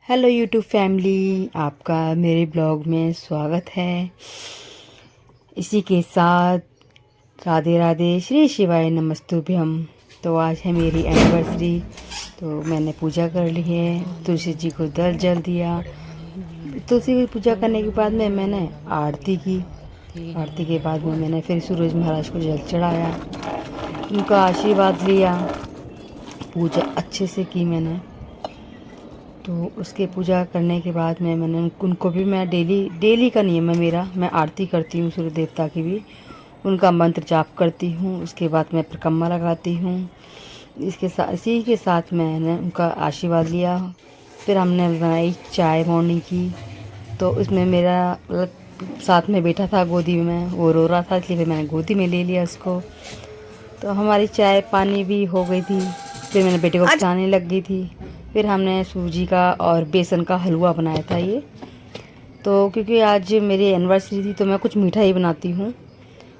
Hello YouTube family, आपका मेरे blog में स्वागत है। इसी के साथ राधे राधे, श्री शिवाय नमस्तुभ्यम। तो आज है मेरी एनिवर्सरी, तो मैंने पूजा कर ली है। तुलसी जी को जल दिया। तुलसी की पूजा करने के बाद में मैंने आरती की। आरती के बाद में मैंने फिर सूरज महाराज को जल चढ़ाया, उनका आशीर्वाद लिया। पूजा अच्छे से की मैंने। तो उसके पूजा करने के बाद में मैंने उनको भी, मैं डेली का नियम है मेरा, मैं आरती करती हूँ सूर्य देवता की भी, उनका मंत्र जाप करती हूँ। उसके बाद मैं परिक्रमा लगाती हूँ। इसी के साथ मैंने उनका आशीर्वाद लिया। फिर हमने बनाई चाय मॉर्निंग की। तो उसमें मेरा साथ में बैठा था गोदी में, वो रो रहा था, इसलिए फिर मैंने गोदी में ले लिया उसको। तो हमारी चाय पानी भी हो गई थी। फिर मैंने बेटे को खिलाने लग गई थी। फिर हमने सूजी का और बेसन का हलवा बनाया था ये। तो क्योंकि आज मेरी एनिवर्सरी थी तो मैं कुछ मीठा ही बनाती हूँ,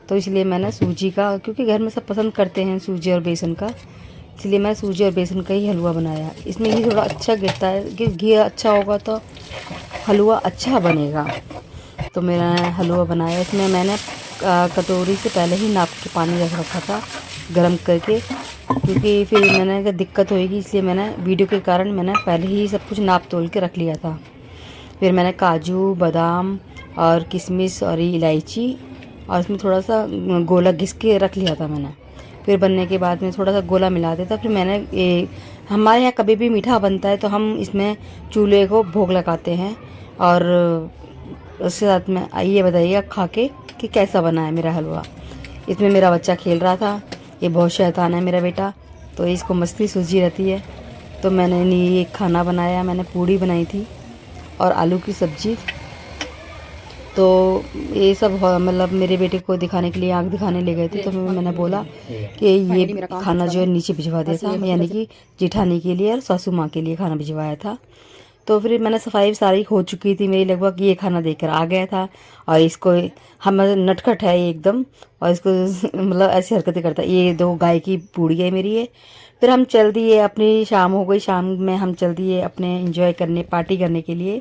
तो इसलिए मैंने सूजी का, क्योंकि घर में सब पसंद करते हैं सूजी और बेसन का, इसलिए मैं सूजी और बेसन का ही हलवा बनाया। इसमें घी थोड़ा अच्छा गिरता है कि घी अच्छा होगा तो हलवा अच्छा बनेगा। तो मेरा हलवा बनाया। इसमें मैंने कटोरी से पहले ही नाप के पानी रख रखा था गरम करके, क्योंकि फिर मैंने अगर दिक्कत होएगी, इसलिए मैंने वीडियो के कारण मैंने पहले ही सब कुछ नाप तोल के रख लिया था। फिर मैंने काजू बादाम और किशमिश और इलायची और इसमें थोड़ा सा गोला घिस के रख लिया था मैंने। फिर बनने के बाद में थोड़ा सा गोला मिला देता। फिर मैंने हमारे यहाँ कभी भी मीठा बनता है तो हम इसमें चूल्हे को भोग लगाते हैं। और उसके साथ में आइए बताइएगा खा के कि कैसा बना है मेरा हलवा। इसमें मेरा बच्चा खेल रहा था, ये बहुत शैतान है मेरा बेटा, तो इसको मस्ती सूझी रहती है। तो मैंने ये खाना बनाया, मैंने पूड़ी बनाई थी और आलू की सब्जी। तो ये सब मतलब मेरे बेटे को दिखाने के लिए आँख दिखाने ले गए थे, तो मैंने बोला कि ये खाना जो है नीचे भिजवा दिया था, यानी कि जेठानी के लिए और सासू माँ के लिए खाना भिजवाया था। तो फिर मैंने सफाई सारी हो चुकी थी मेरी, लगभग ये खाना देकर आ गया था। और इसको हम नटखट है ये एकदम, और इसको मतलब ऐसी हरकतें करता है। ये 2 गाय की पूड़ी है मेरी ये। फिर हम चल दिए, अपनी शाम हो गई, शाम में हम चल दिए अपने एंजॉय करने, पार्टी करने के लिए।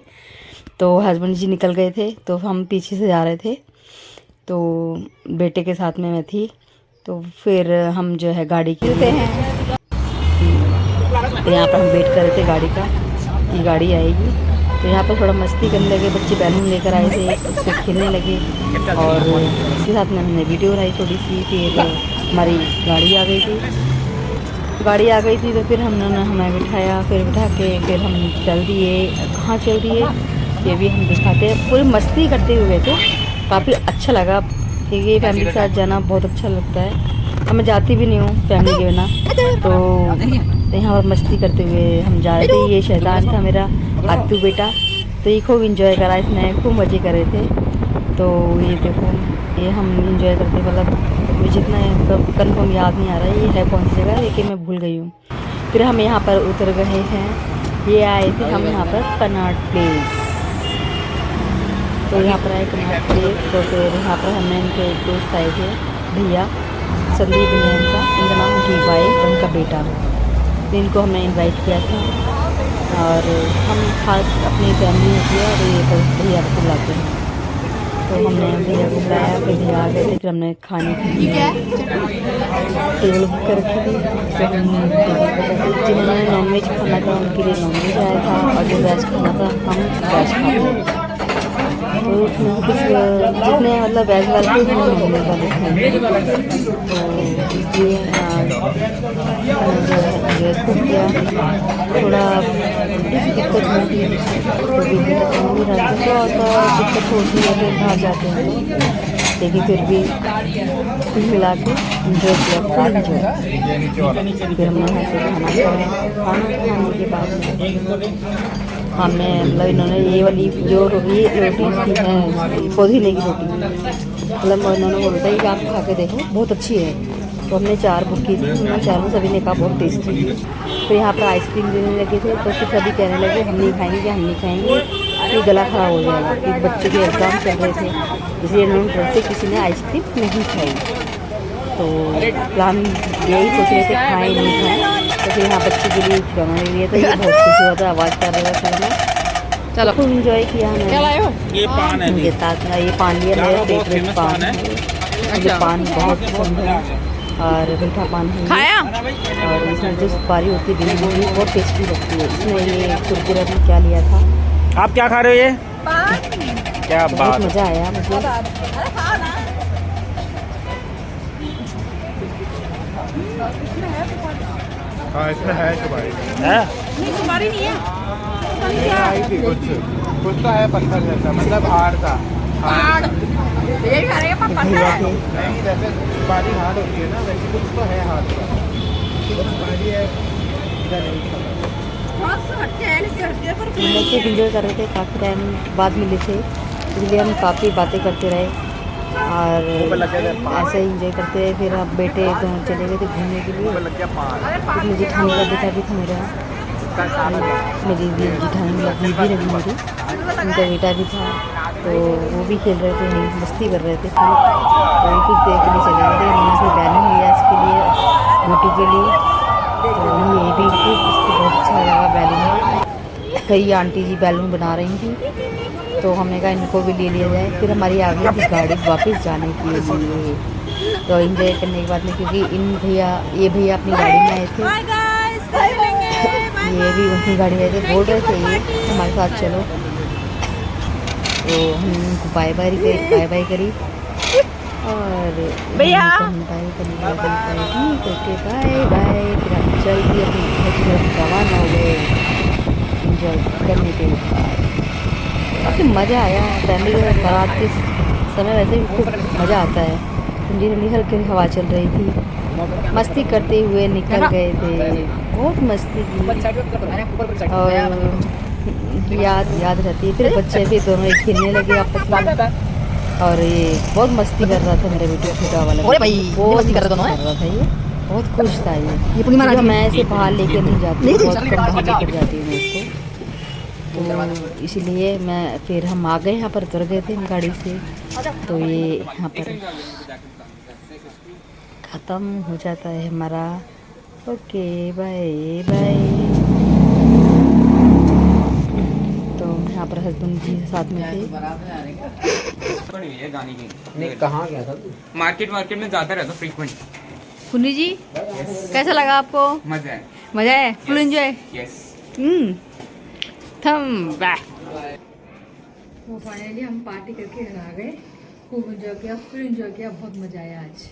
तो हस्बैंड जी निकल गए थे, तो हम पीछे से जा रहे थे, तो बेटे के साथ में मैं थी। तो फिर हम जो है गाड़ी के लिए हैं, तो यहाँ पर हम वेट कर रहे थे गाड़ी का, ये गाड़ी आएगी। तो यहाँ पर थोड़ा मस्ती करने लगे, बच्चे बैलून लेकर आए थे, उससे खेलने लगे। और इसके साथ में हमने वीडियो बनाई थोड़ी सी। फिर हमारी गाड़ी आ गई थी, तो फिर हमने हमें बिठाया। फिर बिठा के फिर हम चल दिए। कहाँ चल दिए ये भी हम दिखाते हैं। पूरी मस्ती करते हुए थे, काफ़ी अच्छा लगा, क्योंकि फैमिली के साथ जाना बहुत अच्छा लगता है। मैं जाती भी नहीं हूँ फैमिली के बिना। तो यहाँ पर मस्ती करते हुए हम जा रहे थे। ये शैतान था मेरा आत्तू बेटा, तो ये खूब इंजॉय करा, इसने खूब मज़े कर रहे थे। तो ये देखो, ये हम इंजॉय करते, मतलब मुझे जितना मतलब कन्फर्म याद नहीं आ रहा है ये है कौन सी जगह, लेकिन मैं भूल गई हूँ। फिर हम यहाँ पर उतर गए हैं। ये आए थे हम यहाँ पर कनॉट प्लेस। तो यहाँ पर आए कनॉट प्लेस। तो फिर यहाँ पर हमने इनके दोस्त आए थे, भैया संदीप भैया इनका नाम डी भाई, उनका बेटा। तो इनको हमने इनवाइट किया था, और हम खास अपनी फैमिली होती है और ये भैया को बुलाते हैं। तो हमने भैया को बुलाया, फिर भैया आ गए थे। फिर हमने खाने के लिए टेबल बुक कर रखी थी। फिर जिन्होंने नॉनवेज खाना था उनके लिए नॉनवेज आया था, और जो वेज खाना था हम वेज खाते। तो उसमें कुछ जितने मतलब वेज वाले थे वो नॉनवेज वाले थे। तो इसलिए जो किया थोड़ा दिक्कत होती है, तो भी रहते तो और दिक्कत होती है, फिर बाहर जाते हैं तो, लेकिन फिर भी कुल मिला के इंजॉय किया, फुल इंजॉय। फिर हमने यहाँ से खाना खाया। खाना खाने के बाद हमने मतलब इन्होंने ये वाली जो रोटी है पुदीने की रोटी, मतलब इन्होंने बोलता है कि आप खा के देखो बहुत अच्छी है। तो हमने 4 बुक की थी, उन्होंने चारों सभी ने कहा बहुत टेस्टी। तो यहाँ पर आइसक्रीम देने लगे थे, तो फिर सभी कहने लगे हम नहीं खाएंगे, कि गला ख़राब हो जाएगा, क्योंकि बच्चे के एग्ज़ाम चल रहे थे, इसलिए इन्होंने डर से किसी ने आइसक्रीम नहीं खाई। तो प्लान यही सोच रहे थे खाएँ नहीं खाएँ। तो फिर यहाँ बच्चे के लिए खिलौना ले लिया था, ये बहुत खुश हुआ था, आवाज़ कर रहा था। चलो खूब इंजॉय किया क्या हमने। लाए हो? ये पान है मुझे साथ में ये पान लिया, मेरा बहुत फेवरेट फेमस पान पान है। है। मुझे पान बहुत पसंद है और मीठा पान है ये। खाया? और इसमें जो सुपारी होती है बिल्ली की बहुत टेस्टी लगती है। इसमें ये कुरकुरे में क्या लिया था, आप क्या खा रहे हो ये? क्या बहुत बात। मज़ा आया मुझे। हाँ इसमें है सुपारी। है? नहीं तुम्हारी नहीं है। आई थी कुछ कुछ तो है पत्थर जैसा, मतलब हार था। हार्ड ये खा रहे हैं पापा भैया थे नहीं जैसे सुपारी हार्ड होती है ना, वैसे कुछ तो है हाथ का। सुपारी है इधर नहीं पता। थोड़ा सा हटके है लेकिन हटके पर हम लोग खूब इंजॉय कर रहे थे, काफ़ी टाइम बाद मिले थे, इसलिए हम काफ़ी बातें करते रहे और ऐसे ही इंजॉय करते रहे। फिर अब बेटे दोनों चले गए थे घूमने के लिए। फिर मुझे खाने का बेटा भी था मेरा, मेरी जिठानी दीदी लगी मेरी, उनका बेटा भी था, तो वो भी खेल रहे थे, मस्ती कर रहे थे। तो कुछ देर के लिए चले गए थे। मैंने फिर बैलून लिया इसके लिए, बेटी के लिए, तो ये भी इसको बहुत अच्छा लगा बैलून। कई आंटी जी बैलून बना रही थी, तो हमने कहा इनको भी ले लिया जाए। फिर हमारी आ गई थी गाड़ी वापस जाने के लिए, तो इंजॉय करने के बाद में, क्योंकि ये भैया अपनी गाड़ी में आए थे, बाय गाइस ये भी उनकी गाड़ी में आए थे, बोल रहे थे ये हमारे साथ चलो, तो हम उनको बाय बाय करी और भैया बाय करने के बाद ओके बाय बाय। फिर हम चल दिए अपनी घर की तरफ रवाना हो गए इंजॉय करने के बाद। काफ़ी मज़ा आया फैमिली के साथ। बारात के समय वैसे भी खूब मज़ा आता है, ठंडी ठंडी हल्की हवा चल रही थी, मस्ती करते हुए निकल गए थे, बहुत मस्ती की और याद रहती है। फिर बच्चे भी दोनों एक खेलने लगे आपस में और ये बहुत मस्ती कर रहा था मेरा बेटा छोटा वाला। अरे भाई, बहुत मस्ती कर रहे दोनों, कर रहा था ये, बहुत खुश था ये। पूरी महाराज मैं ऐसे बाहर लेके नहीं जाती, नहीं, बहुत चल कम रहा बाहर है। लेकर जाती हूँ मैं इसको, तो इसलिए मैं फिर हम आ गए यहाँ पर, उतर गए थे गाड़ी से, तो ये यहाँ पर ख़त्म हो जाता है हमारा। Okay bye bye. तो यहाँ पर हस्बैंड जी साथ में थे। नहीं कहाँ गया था तू? मार्केट में जाता रहता फ्रीक्वेंट। पुनी जी कैसा लगा आपको? मजा है। मज़ा है, फुल एंजॉय। यस। थम बैक। तो फाइनली हम पार्टी करके घर आ गए, खूब एंजॉय किया, फुल एंजॉय किया, बहुत मज़ा आया आज।